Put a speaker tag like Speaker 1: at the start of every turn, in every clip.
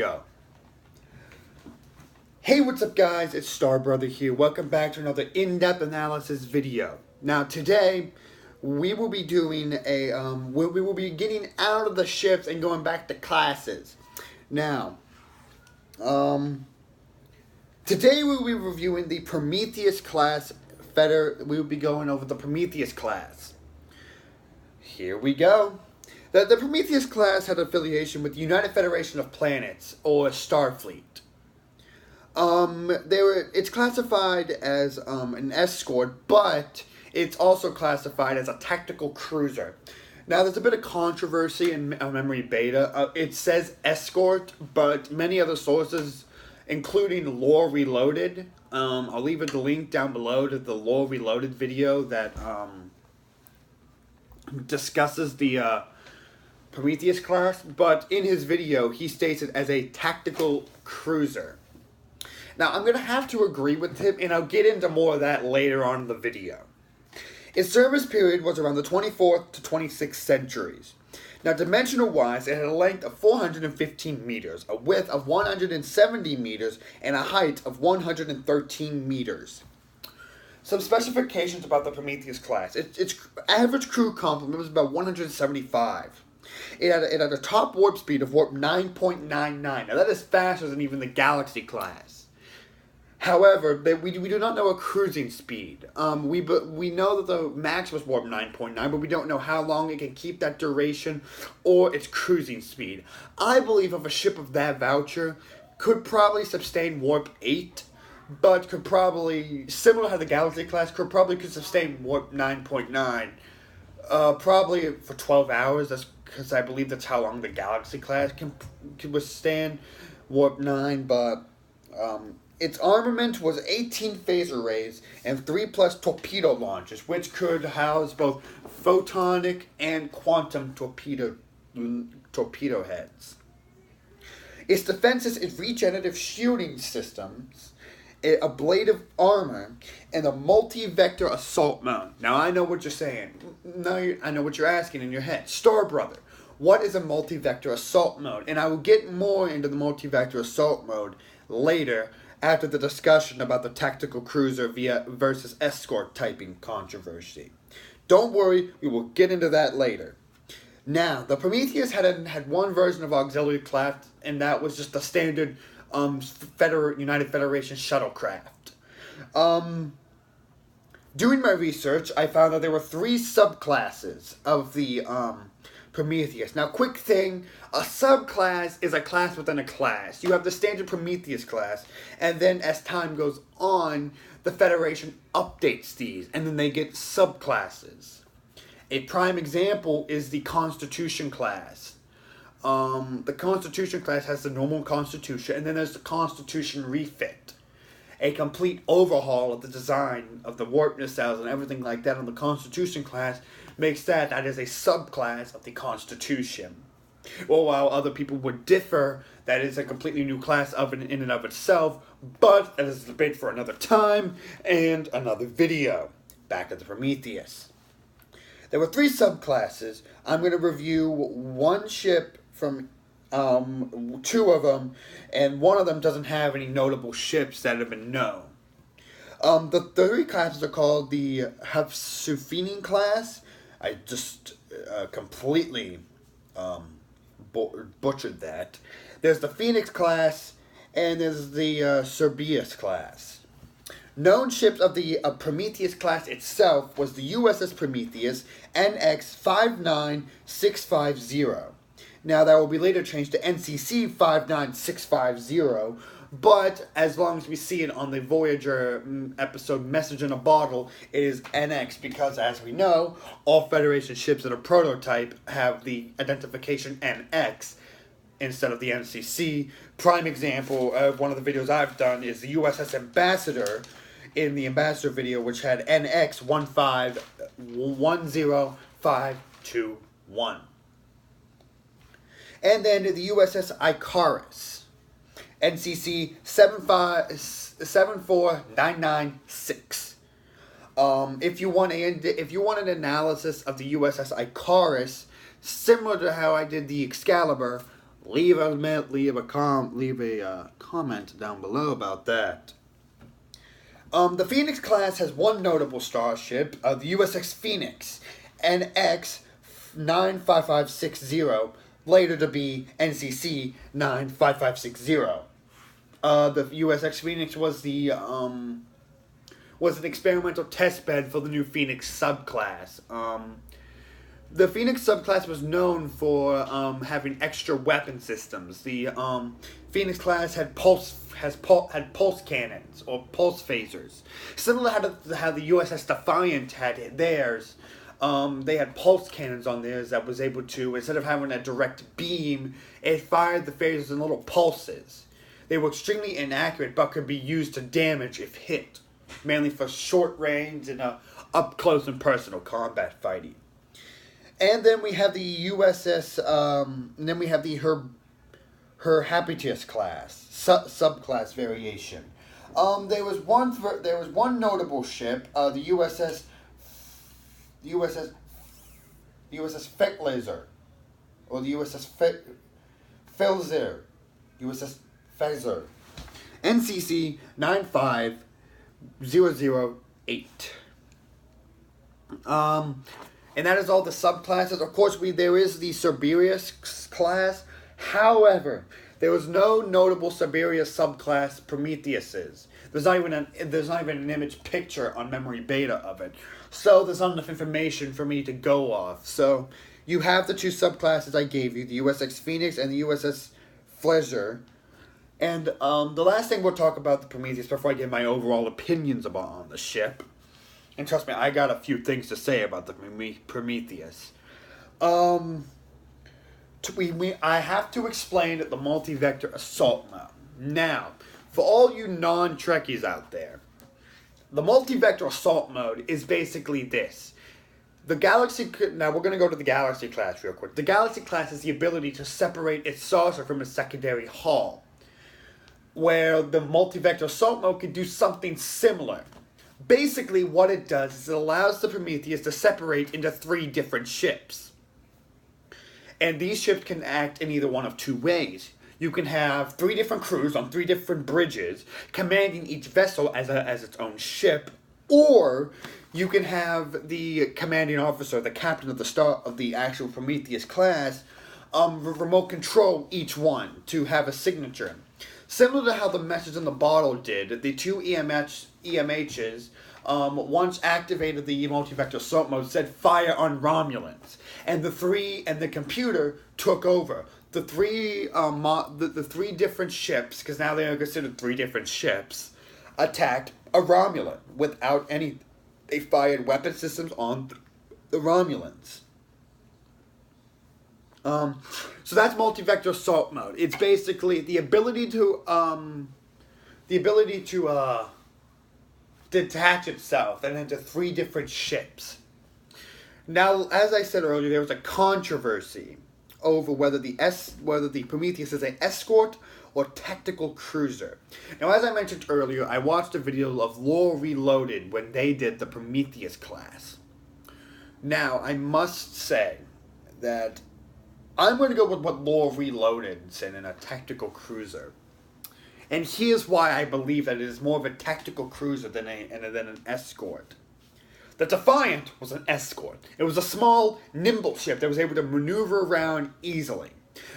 Speaker 1: go. Hey, what's up guys? It's Star Brother here. Welcome back to another in-depth analysis video. Now today, we will be doing a, we will be getting out of the ships and going back to classes. Now, today we will be reviewing the Prometheus Class we will be going over the Prometheus Class. Here we go. The Prometheus Class had affiliation with the United Federation of Planets, or Starfleet. It's classified as an escort, but it's also classified as a tactical cruiser. Now, there's a bit of controversy in Memory Beta. It says escort, but many other sources, including Lore Reloaded, I'll leave the link down below to the Lore Reloaded video that discusses the Prometheus class, but in his video, he states it as a tactical cruiser. Now, I'm going to have to agree with him, and I'll get into more of that later on in the video. Its service period was around the 24th to 26th centuries. Now, dimensional-wise, it had a length of 415 meters, a width of 170 meters, and a height of 113 meters. Some specifications about the Prometheus class. Its average crew complement was about 175. It had a top warp speed of warp 9.99. Now, that is faster than even the Galaxy class. However, we do not know a cruising speed. We know that the max was warp 9.9, but we don't know how long it can keep that duration or its cruising speed. I believe if a ship of that voucher could probably sustain warp 8, but could probably, similar to how the Galaxy class could sustain warp 9.9, probably for 12 hours. That's because I believe that's how long the Galaxy class can withstand warp 9, but its armament was 18 phaser rays and 3+ torpedo launchers, which could house both photonic and quantum torpedo heads. Its defenses is regenerative shielding systems, ablative armor, and a multi-vector assault mode. Now, I know what you're saying. I know what you're asking in your head. Star Brother, what is a multi-vector assault mode? And I will get more into the multi-vector assault mode later, after the discussion about the tactical cruiser versus escort typing controversy. Don't worry, we will get into that later. Now, the Prometheus had one version of auxiliary craft, and that was just the standard United Federation shuttlecraft. Doing my research, I found that there were 3 subclasses of the Prometheus. Now, quick thing, a subclass is a class within a class. You have the standard Prometheus class, and then as time goes on, the Federation updates these, and then they get subclasses. A prime example is the Constitution class. The Constitution class has the normal Constitution, and then there's the Constitution refit. A complete overhaul of the design of the warp nacelles and everything like that on the Constitution class makes that is a subclass of the Constitution. Well, while other people would differ, that is a completely new class in and of itself, but that is a debate for another time and another video. Back at the Prometheus. There were 3 subclasses. I'm going to review one ship from 2 of them, and one of them doesn't have any notable ships that have been known. The 3 classes are called the Hafsufinin class. I just completely butchered that. There's the Phoenix class, and there's the Cerberus class. Known ships of the Prometheus class itself was the USS Prometheus NX 59650. Now, that will be later changed to NCC 59650, but as long as we see it on the Voyager episode Message in a Bottle, it is NX because, as we know, all Federation ships that are prototype have the identification NX instead of the NCC. Prime example of one of the videos I've done is the USS Ambassador in the Ambassador video, which had NX 1510521. And then the USS Icarus, NCC 74996. If you want an analysis of the USS Icarus, similar to how I did the Excalibur, leave a comment down below about that. The Phoenix class has one notable starship, the USS Phoenix, NX 95560, later to be NCC 95560. The USS Phoenix was an experimental test bed for the new Phoenix subclass. The Phoenix subclass was known for having extra weapon systems. The Phoenix class had pulse cannons or pulse phasers, similar to how the USS Defiant had theirs. They had pulse cannons on theirs that was able to, instead of having a direct beam, it fired the phasers in little pulses. They were extremely inaccurate, but could be used to damage if hit, mainly for short range and up close and personal combat fighting. And then we have the USS, and then we have her Prometheus class subclass variation. There was one notable ship, the USS Fetlaser, or the USS Felzer, USS Fezer, NCC 95008. And that is all the subclasses. Of course, there is the Cerberus class. However, there was no notable Cerberus subclass Prometheuses. There's not even an image picture on Memory Beta of it. So there's not enough information for me to go off. So you have the two subclasses I gave you, the USS Phoenix and the USS Fletcher. And the last thing we'll talk about the Prometheus before I give my overall opinions on the ship. And trust me, I got a few things to say about the Prometheus. I have to explain the multi-vector assault mode. Now, for all you non-Trekkies out there, the multi-vector assault mode is basically this. Now we're going to go to the Galaxy class real quick. The Galaxy class has the ability to separate its saucer from its secondary hull, where the multi-vector assault mode can do something similar. Basically, what it does is it allows the Prometheus to separate into 3 different ships. And these ships can act in either one of 2 ways. You can have 3 different crews on 3 different bridges, commanding each vessel as its own ship, or you can have the commanding officer, the captain of the actual Prometheus class, remote control each one to have a signature. Similar to how the message in the bottle did, the 2 EMHs, once activated the multi-vector assault mode, said fire on Romulans, and the computer took over. The 3 different ships, because now they are considered 3 different ships, attacked a Romulan without any. They fired weapon systems on the Romulans. So that's multi-vector assault mode. It's basically the ability to detach itself and into 3 different ships. Now, as I said earlier, there was a controversy over whether the Prometheus is an escort or tactical cruiser. Now, as I mentioned earlier, I watched a video of Lore Reloaded when they did the Prometheus class. Now, I must say that I'm going to go with what Lore Reloaded said in a tactical cruiser. And here's why I believe that it is more of a tactical cruiser than an escort. The Defiant was an escort. It was a small, nimble ship that was able to maneuver around easily.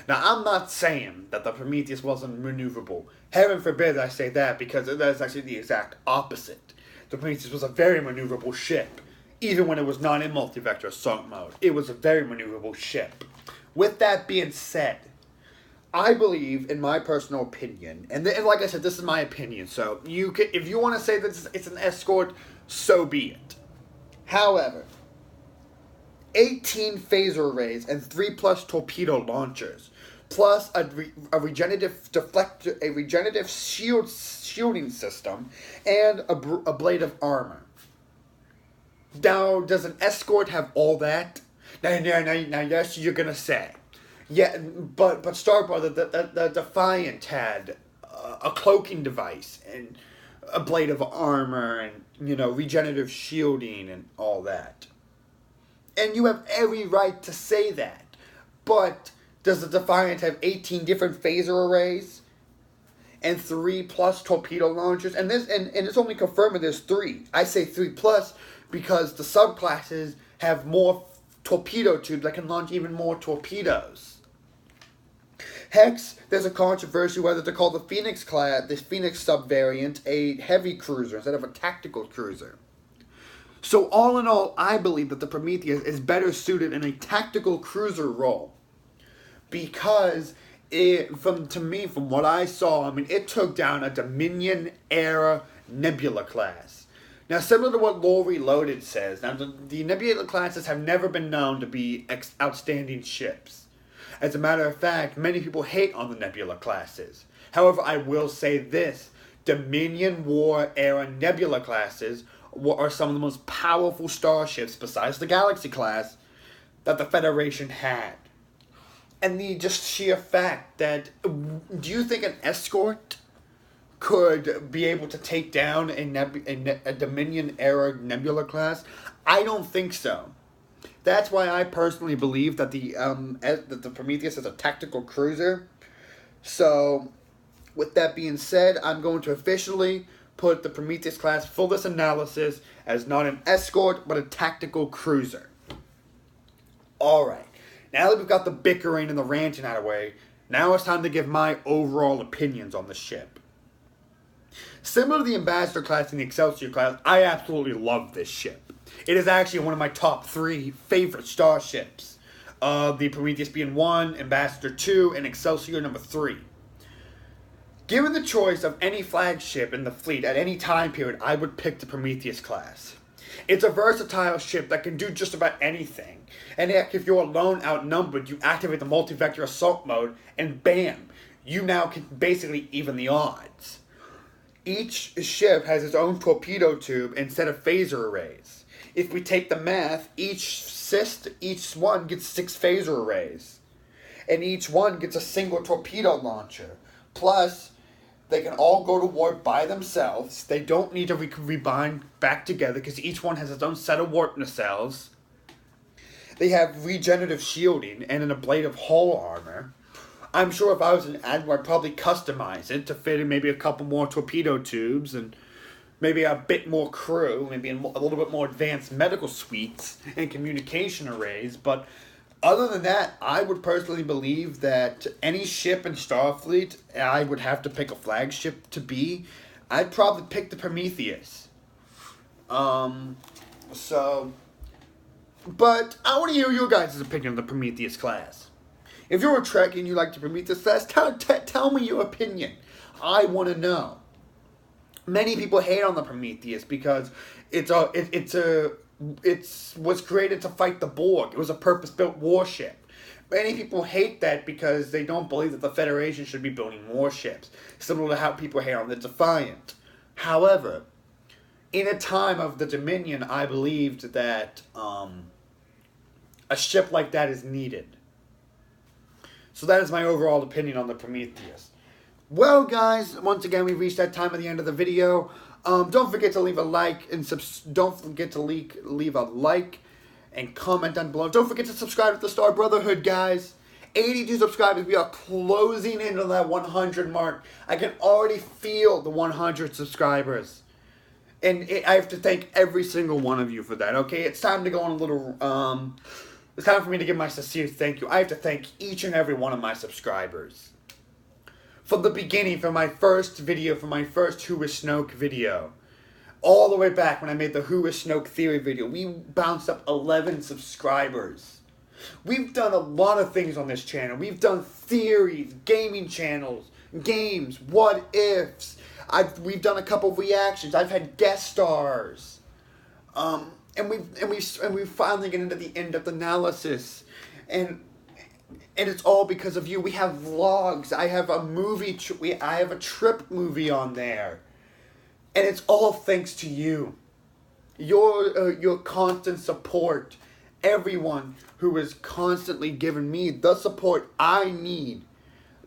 Speaker 1: Now, I'm not saying that the Prometheus wasn't maneuverable. Heaven forbid I say that, because that's actually the exact opposite. The Prometheus was a very maneuverable ship. Even when it was not in multi-vector assault mode, it was a very maneuverable ship. With that being said, I believe, in my personal opinion, and like I said, this is my opinion, so if you want to say that it's an escort, so be it. However, 18 phaser arrays and 3+ torpedo launchers, plus a regenerative deflector, a regenerative shielding system, and a blade of armor. Now, does an escort have all that? Now, yes, you're gonna say, yeah, but Starboard, the Defiant had a cloaking device and a blade of armor and regenerative shielding and all that. And you have every right to say that, but Does the Defiant have 18 different phaser arrays? And 3+ torpedo launchers? And it's only confirming there's 3. I say 3+ because the subclasses have more torpedo tubes that can launch even more torpedoes. Hex, there's a controversy whether to call the Phoenix class, this Phoenix subvariant, a heavy cruiser instead of a tactical cruiser. So all in all, I believe that the Prometheus is better suited in a tactical cruiser role. Because from what I saw, I mean, it took down a Dominion-era Nebula class. Now, similar to what Lore Reloaded says, now the Nebula classes have never been known to be outstanding ships. As a matter of fact, many people hate on the Nebula classes. However, I will say this: Dominion War-era Nebula classes are some of the most powerful starships, besides the Galaxy class, that the Federation had. And the just sheer fact that, do you think an escort could be able to take down a Dominion-era Nebula class? I don't think so. That's why I personally believe that the Prometheus is a tactical cruiser. So, with that being said, I'm going to officially put the Prometheus class for this analysis as not an escort, but a tactical cruiser. Alright. Now that we've got the bickering and the ranting out of the way, now it's time to give my overall opinions on the ship. Similar to the Ambassador class and the Excelsior class, I absolutely love this ship. It is actually one of my top 3 favorite starships. The Prometheus being 1, Ambassador 2, and Excelsior number 3. Given the choice of any flagship in the fleet at any time period, I would pick the Prometheus class. It's a versatile ship that can do just about anything. And heck, if you're alone outnumbered, you activate the multi-vector assault mode, and bam, you now can basically even the odds. Each ship has its own torpedo tube instead of phaser arrays. If we take the math, each one gets 6 phaser arrays. And each one gets a single torpedo launcher. Plus, they can all go to war by themselves. They don't need to rebind back together because each one has its own set of warp nacelles. They have regenerative shielding and an ablative hull armor. I'm sure if I was an admiral, I'd probably customize it to fit in maybe a couple more torpedo tubes and maybe a bit more crew, maybe a little bit more advanced medical suites and communication arrays. But other than that, I would personally believe that any ship in Starfleet, I would have to pick a flagship to be. I'd probably pick the Prometheus. But I want to hear your guys' opinion on the Prometheus class. If you're a Trekkie and you like the Prometheus class, tell me your opinion. I want to know. Many people hate on the Prometheus because it was created to fight the Borg. It was a purpose-built warship. Many people hate that because they don't believe that the Federation should be building warships, similar to how people hate on the Defiant. However, in a time of the Dominion, I believed that a ship like that is needed. So that is my overall opinion on the Prometheus. Well, guys, once again, we've reached that time at the end of the video. Don't forget to leave a like and don't forget to leave a like and comment down below. Don't forget to subscribe to the Star Brotherhood, guys. 82 subscribers. We are closing into that 100 mark. I can already feel the 100 subscribers. And I have to thank every single one of you for that, okay? It's time to go on a little, it's time for me to give my sincere thank you. I have to thank each and every one of my subscribers. From the beginning, from my first video, from my first Who is Snoke video, all the way back when I made the Who is Snoke theory video, we bounced up 11 subscribers. We've done a lot of things on this channel. We've done theories, gaming channels, games, what ifs. We've done a couple of reactions. I've had guest stars. And we finally get into the in-depth analysis. And it's all because of you. We have vlogs. I have a movie. I have a trip movie on there. And it's all thanks to you. Your constant support. Everyone who has constantly given me the support I need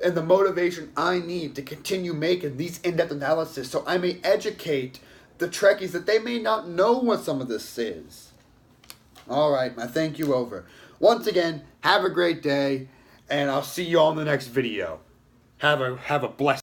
Speaker 1: and the motivation I need to continue making these in-depth analysis so I may educate the Trekkies that they may not know what some of this is. Alright, my thank you over. Once again, have a great day, and I'll see you all in the next video. Have a blessed